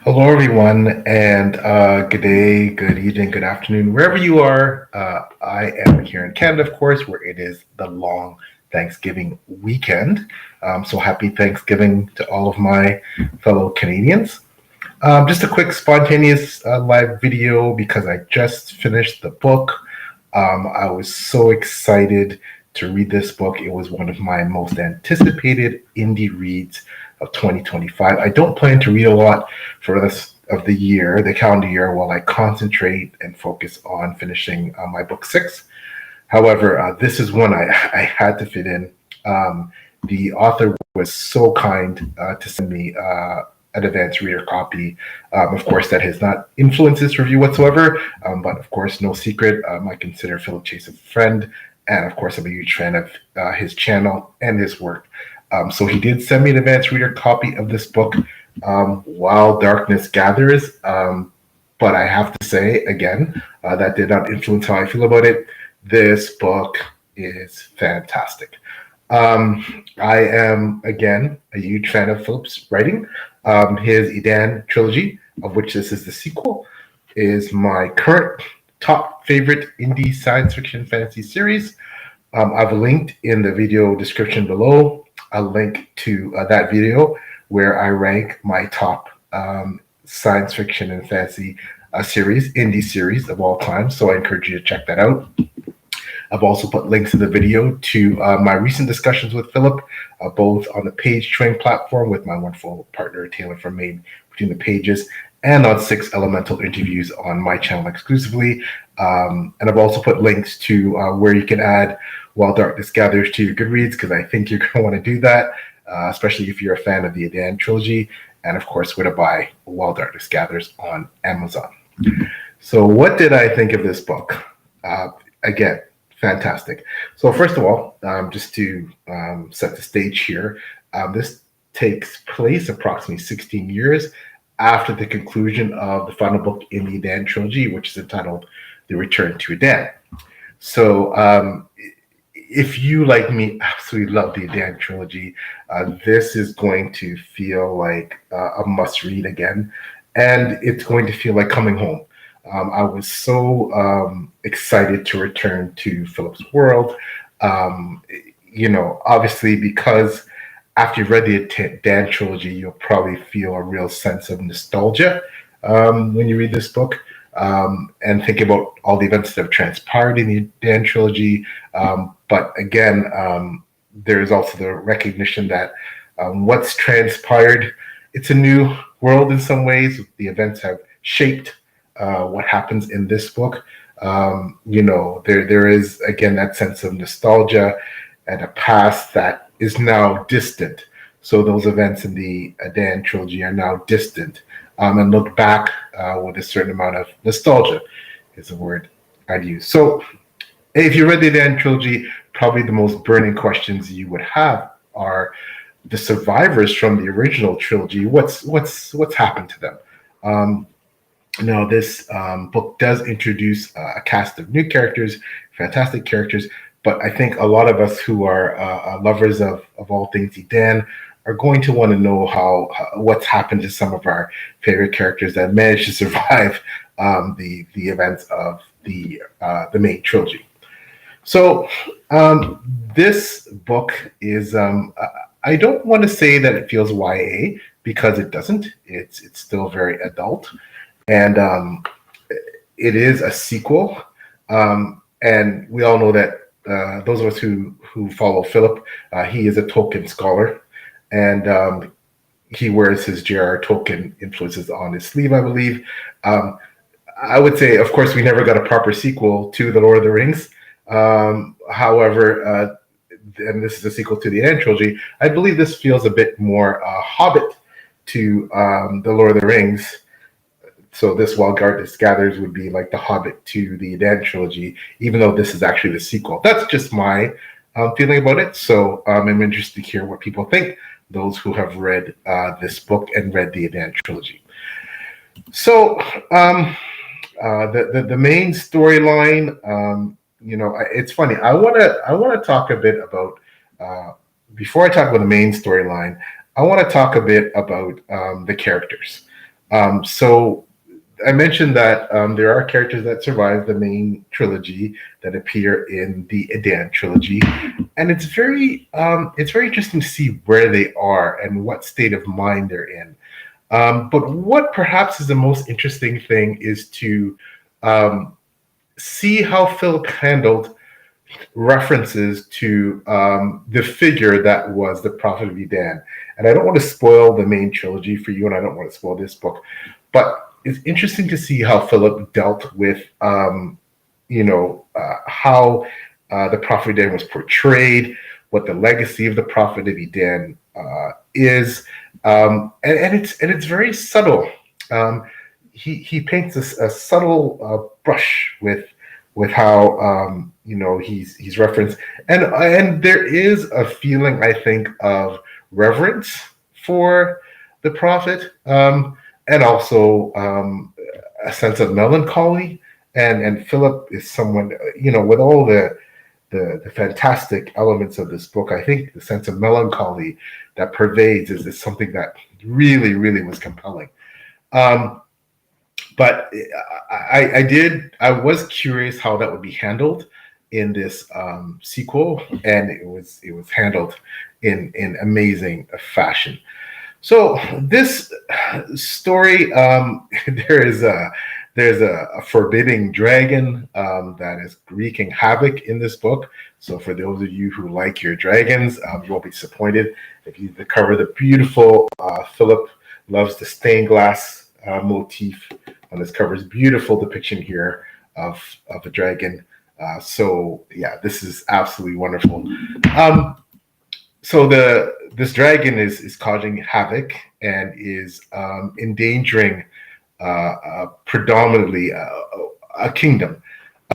Hello, everyone, and good day, good evening, good afternoon, wherever you are. I am here in Canada, of course, where it is the long Thanksgiving weekend. So happy Thanksgiving to all of my fellow Canadians. Just a quick spontaneous live video because I just finished the book. I was so excited to read this book. It was one of my most anticipated indie reads of 2025. I don't plan to read a lot for the rest of the year, the calendar year, while I concentrate and focus on finishing my book six. However, this is one I had to fit in. The author was so kind to send me an advanced reader copy. Of course, that has not influenced this review whatsoever, but of course, no secret. I consider Philip Chase a friend, and of course, I'm a huge fan of his channel and his work. So he did send me an advanced reader copy of this book, While Darkness Gathers. But I have to say, again, that did not influence how I feel about it. This book is fantastic. I am, again, a huge fan of Philip's writing. His EDAN trilogy, of which this is the sequel, is my current top favorite indie science fiction fantasy series. I've linked in the video description below a link to that video where I rank my top science fiction and fantasy indie series of all time. So I encourage you to check that out. I've also put links in the video to my recent discussions with Philip, both on the Page Train platform with my wonderful partner Taylor from Made Between the Pages, and on 6 Elemental interviews on my channel exclusively. And I've also put links to where you can add While Darkness Gathers to your Goodreads, because I think you're going to want to do that, especially if you're a fan of the EDAN trilogy, and of course, where to buy While Darkness Gathers on Amazon. So what did I think of this book? Again, fantastic. So first of all, just to set the stage here, this takes place approximately 16 years after the conclusion of the final book in the EDAN trilogy, which is entitled The Return to EDAN. So if you, like me, absolutely love the EDAN trilogy, this is going to feel like a must-read again, and it's going to feel like coming home. I was so excited to return to Philip's world. Obviously, because after you've read the Dan trilogy, you'll probably feel a real sense of nostalgia when you read this book and think about all the events that have transpired in the Dan trilogy. But again, there's also the recognition that what's transpired, it's a new world in some ways. The events have shaped what happens in this book. There is, again, that sense of nostalgia and a past that is now distant. So those events in the Dan trilogy are now distant, and look back with a certain amount of nostalgia is the word I'd use. So if you read the Dan trilogy, probably the most burning questions you would have are the survivors from the original trilogy. What's happened to them? Now, this book does introduce a cast of new characters, fantastic characters, but I think a lot of us who are lovers of all things EDAN are going to want to know what's happened to some of our favorite characters that managed to survive the events of the main trilogy. So this book is, I don't want to say that it feels YA, because it doesn't. It's still very adult. And it is a sequel. And we all know that those of us who follow Philip, he is a Tolkien scholar. And he wears his J.R.R. Tolkien influences on his sleeve, I believe. I would say, of course, we never got a proper sequel to The Lord of the Rings. However, and this is a sequel to the EDAN trilogy, I believe this feels a bit more Hobbit to The Lord of the Rings. So this While Darkness Gathers would be like the Hobbit to the EDAN trilogy, even though this is actually the sequel. That's just my feeling about it. So I'm interested to hear what people think, those who have read this book and read the EDAN trilogy. So the main storyline, it's funny. I want to talk a bit about before I talk about the main storyline. I want to talk a bit about the characters. So I mentioned that there are characters that survive the main trilogy that appear in the EDAN trilogy, and it's very interesting to see where they are and what state of mind they're in. But what perhaps is the most interesting thing is to um, see how Philip handled references to the figure that was the Prophet of Edan. And I don't want to spoil the main trilogy for you, and I don't want to spoil this book, but it's interesting to see how Philip dealt with, how the Prophet of Edan was portrayed, what the legacy of the Prophet of Edan is, and it's very subtle. Um, he paints a subtle brush with how he's referenced, and there is a feeling, I think, of reverence for the prophet, and also a sense of melancholy. And Philip is someone, with all the fantastic elements of this book. I think the sense of melancholy that pervades is something that really, really was compelling. Um, but I was curious how that would be handled in this sequel, and it was handled in amazing fashion. So this story, there's a forbidding dragon that is wreaking havoc in this book. So for those of you who like your dragons, you won't be disappointed if you discover the beautiful Philip loves the stained glass motif on this cover. Is beautiful depiction here of a dragon. So yeah, this is absolutely wonderful. So this dragon is causing havoc and is endangering predominantly a kingdom.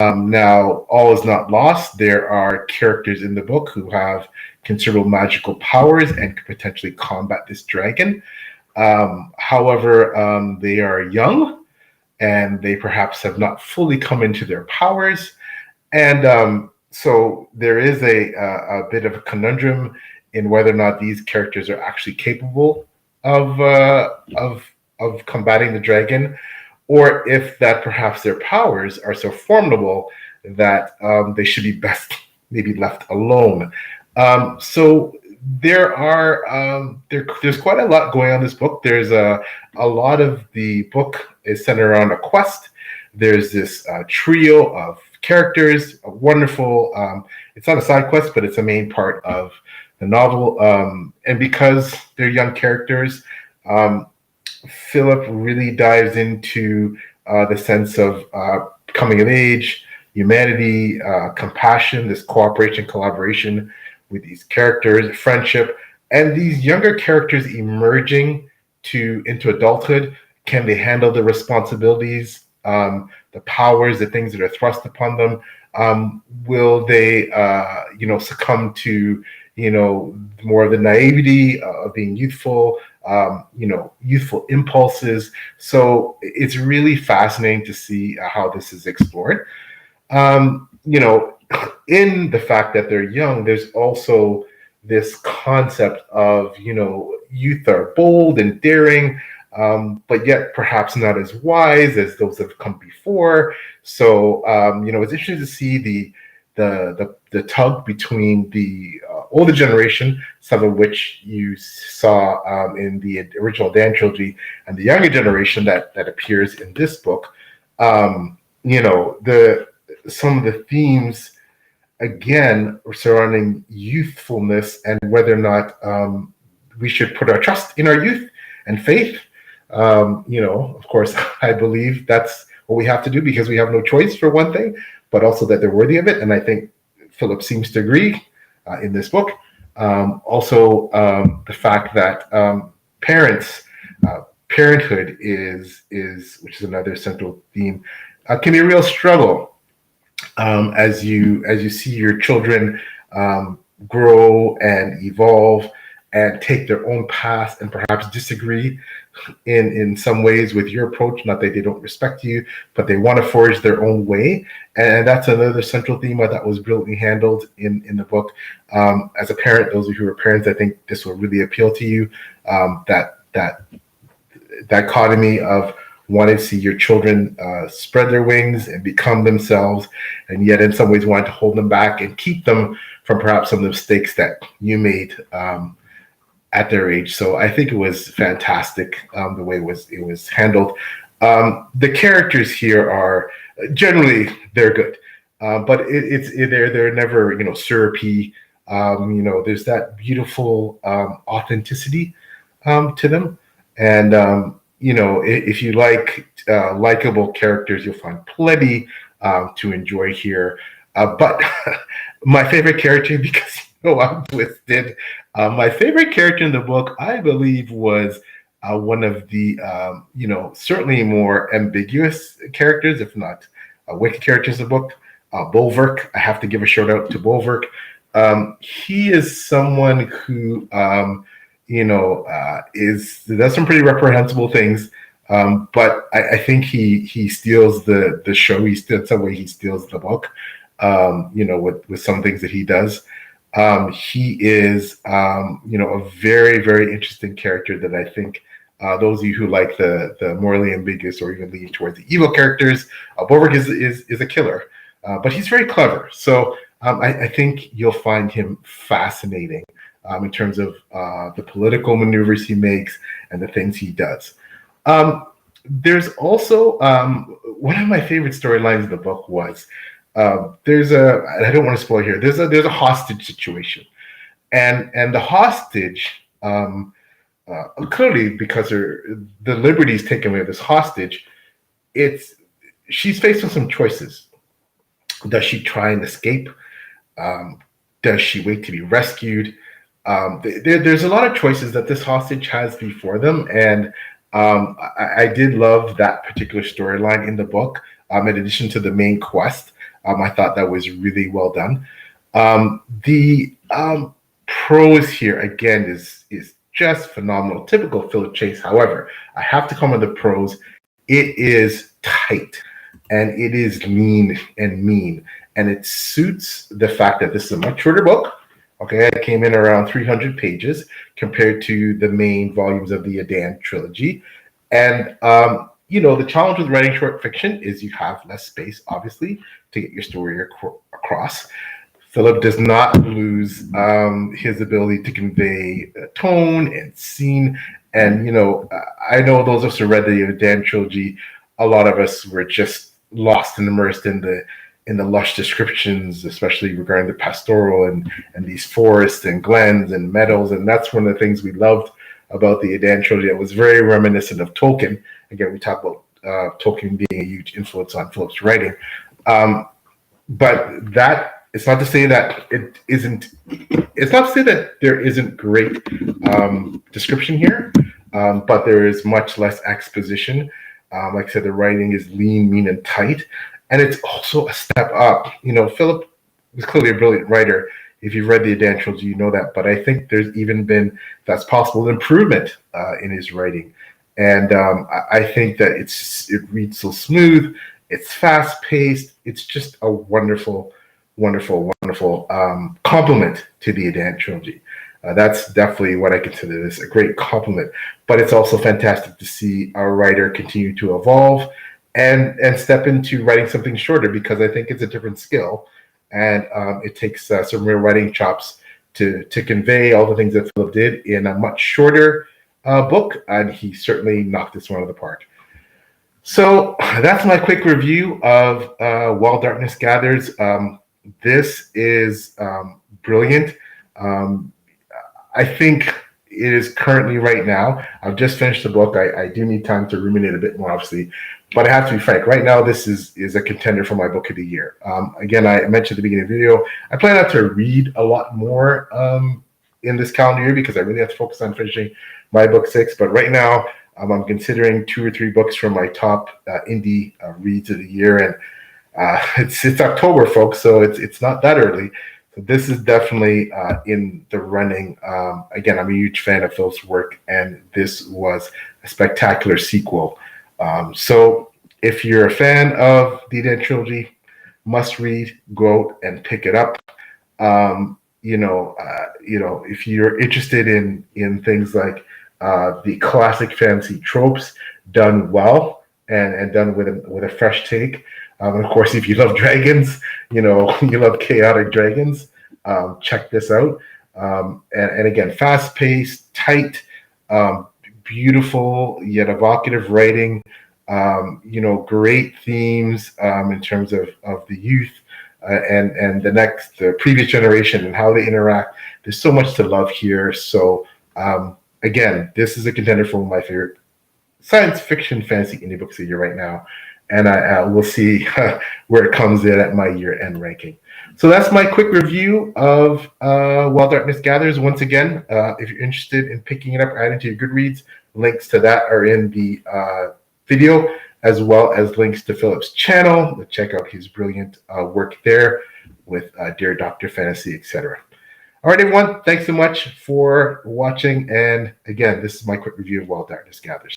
Now, all is not lost. There are characters in the book who have considerable magical powers and could potentially combat this dragon. However, they are young and they perhaps have not fully come into their powers. And so there is a bit of a conundrum in whether or not these characters are actually capable of combating the dragon, or if that perhaps their powers are so formidable that they should be best maybe left alone. So there's quite a lot going on in this book. There's a lot of the book is centered around a quest. There's this trio of characters, a wonderful. It's not a side quest, but it's a main part of the novel. And because they're young characters, Philip really dives into the sense of coming of age, humanity, compassion, this cooperation, collaboration with these characters, friendship, and these younger characters emerging into adulthood. Can they handle the responsibilities, the powers, the things that are thrust upon them? Will they, succumb to, more of the naivety of being youthful, youthful impulses? So it's really fascinating to see how this is explored. In the fact that they're young, there's also this concept of, youth are bold and daring, but yet perhaps not as wise as those that have come before. So, it's interesting to see the tug between the older generation, some of which you saw in the original Dan trilogy, and the younger generation that appears in this book. Some of the themes again surrounding youthfulness and whether or not we should put our trust in our youth and faith. Of course, I believe that's what we have to do because we have no choice, for one thing, but also that they're worthy of it. And I think Philip seems to agree in this book. The fact that parenthood is which is another central theme, can be a real struggle as you see your children grow and evolve and take their own path and perhaps disagree in some ways with your approach. Not that they don't respect you, but they want to forge their own way. And that's another central theme I thought was brilliantly handled in the book. As a parent, those of you who are parents, I think this will really appeal to you. That dichotomy of wanting to see your children spread their wings and become themselves, and yet in some ways wanting to hold them back and keep them from perhaps some of the mistakes that you made at their age. So I think it was fantastic the way it was handled. The characters here are generally they're good, but they're never syrupy. There's that beautiful authenticity to them, and if you like likable characters, you'll find plenty to enjoy here. But my favorite character, because I'm twisted, my favorite character in the book, I believe, was one of the certainly more ambiguous characters, if not wicked characters in the book. Bulwark. I have to give a shout out to Bulwark. He is someone who does some pretty reprehensible things, but I think he steals the show. In some way he steals the book. With some things that he does. He is a very, very interesting character that I think those of you who like the morally ambiguous or even lean towards the evil characters, Bulwark is a killer, but he's very clever. So I think you'll find him fascinating in terms of the political maneuvers he makes and the things he does. There's also one of my favorite storylines of the book was I don't want to spoil here. There's a hostage situation, and the hostage clearly, because the liberties taken away of this hostage, she's faced with some choices. Does she try and escape? Does she wait to be rescued? There's a lot of choices that this hostage has before them, and I did love that particular storyline in the book. In addition to the main quest, I thought that was really well done. The prose here again is just phenomenal. Typical Philip Chase. However, I have to comment on the prose. It is tight and it is lean and mean, and it suits the fact that this is a much shorter book. Okay, it came in around 300 pages compared to the main volumes of the EDAN trilogy. And, the challenge with writing short fiction is you have less space, obviously, to get your story across. Philip does not lose his ability to convey tone and scene. And, I know those of us who read the EDAN trilogy, a lot of us were just lost and immersed in the lush descriptions, especially regarding the pastoral and these forests and glens and meadows. And that's one of the things we loved about the EDAN trilogy. It was very reminiscent of Tolkien. Again, we talk about Tolkien being a huge influence on Philip's writing. But that it's not to say that it isn't. It's not to say that there isn't great description here, but there is much less exposition. Like I said, the writing is lean, mean, and tight. And it's also a step up. Philip was clearly a brilliant writer. If you've read the EDAN trilogy, you know that. But I think there's even been, that's possible, improvement in his writing. And I think that it reads so smooth. It's fast-paced. It's just a wonderful, wonderful, wonderful compliment to the EDAN trilogy. That's definitely what I consider this, a great compliment. But it's also fantastic to see our writer continue to evolve and step into writing something shorter, because I think it's a different skill, and it takes some real writing chops to convey all the things that Philip did in a much shorter book, and he certainly knocked this one out of the park. So that's my quick review of While Darkness Gathers. This is brilliant. I think it is currently, right now, I've just finished the book. I do need time to ruminate a bit more, obviously, but I have to be frank. Right now, this is a contender for my book of the year. Again, I mentioned at the beginning of the video, I plan not to read a lot more in this calendar year, because I really have to focus on finishing my book 6. But right now, I'm considering 2 or 3 books from my top indie reads of the year, and it's October, folks, so it's not that early. So this is definitely in the running. Again, I'm a huge fan of Philip's work, and this was a spectacular sequel. So if you're a fan of the EDAN trilogy, must read, go out and pick it up. If you're interested in things like the classic fantasy tropes done well and done with a fresh take. And of course, if you love dragons, you love chaotic dragons, check this out. And again, fast paced, tight, beautiful yet evocative writing. Great themes in terms of the youth and the previous generation and how they interact. There's so much to love here. So again, this is a contender for one of my favorite science fiction fantasy indie books of the year right now. And I will see where it comes in at my year-end ranking. So that's my quick review of While Darkness Gathers. Once again, if you're interested in picking it up or adding to your Goodreads, links to that are in the video, as well as links to Philip's channel. Check out his brilliant work there with Dear Dr. Fantasy, etc. All right, everyone. Thanks so much for watching. And again, this is my quick review of While Darkness Gathers.